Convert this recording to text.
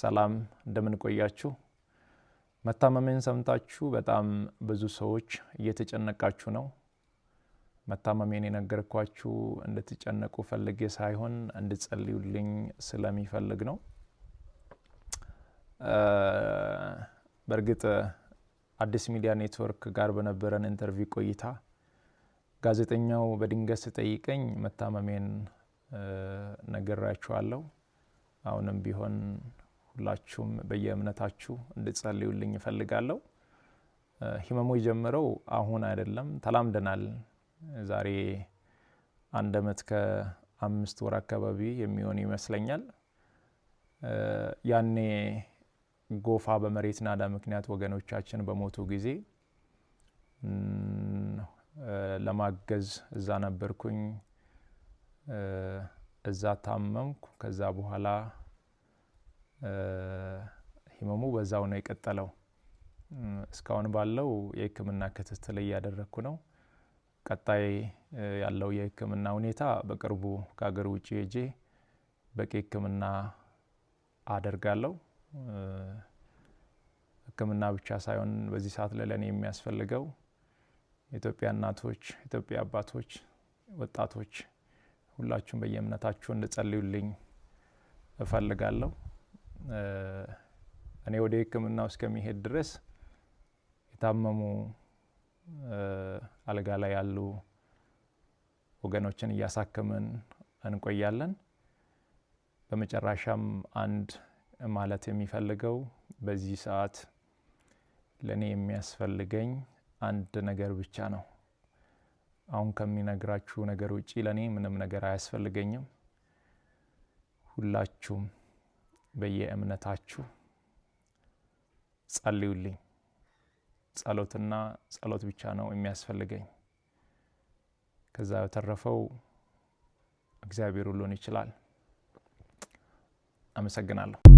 ሰላም እንደምን ቆያችሁ መታመሜን ሰምታችሁ በጣም ብዙ ሰዎች እየተጨነቃችሁ ነው መታመሜን የነገርኳችሁ እንድትጨነቁ ፈልጌ ሳይሆን እንድትጸልዩልኝ ስለሚፈልግ ነው በርግጥ አዲስ ሚዲያ ኔትወርክ ጋር በነበረን ኢንተርቪው ቆይታ ጋዜጠኛው በድንገት ሲጠይቀኝ መታመሜን ነገራችኋለሁ አሁንም ቢሆን ሁላችሁም በየእምነታችሁ እንድትጸልዩልኝ እፈልጋለሁ ህመሙ የጀመረው አሁን አይደለም ተላምደናል ዛሬ አንድ አመት ከ5 ወር አካባቢ የሚሆን ይመስለኛል ያኔ ጎፋ በመሬት ናዳ ምክንያት ወገኖቻችን በሞቱ ጊዜ ለማገዝ እዛ ነበርኩኝ እዛ ታመምኩ ከዛ በኋላ ህመሙ በዛው ነው የቀጠለው እስካሁን ባለው የህክምና ክትትል ያደረኩ ነው ቀጣይ ያለው የህክምና ሁኔታ በቅርቡ ከሀገር ውጪ ሄጄ በቂ ህክምና አደርጋለሁ ህክምና ብቻ ሳይሆን በዚህ ሰዓት ለኔ የሚያስፈልገው ኢትዮጵያ እናቶች ኢትዮጵያ አባቶች ወጣቶች ሁላችሁም በየእምነታችሁ እንድትጸልዩልኝ እፈልጋለሁ እኔ ወደ ህክምናው እስከሚሄድ ድረስ የታመሙ አልጋ ላይ ያሉ ወገኖችን ያሳከመን እንቆያለን በመጨረሻም አንድ ማለት የሚፈልገው በዚህ ሰዓት ለኔ የሚያስፈልገኝ አንድ ነገር ብቻ ነው አሁን ከሚነግራችሁ ነገር ውጪ ለኔ ምንም ነገር አያስፈልገኝም ሁላችሁም በየእምነታችሁ ጸልዩልኝ ጸሎትና ጸሎት ብቻ ነው የሚያስፈልገኝ ከዛ ተረፈው እግዚአብሔር ሁሉን ይችላል አመሰግናለሁ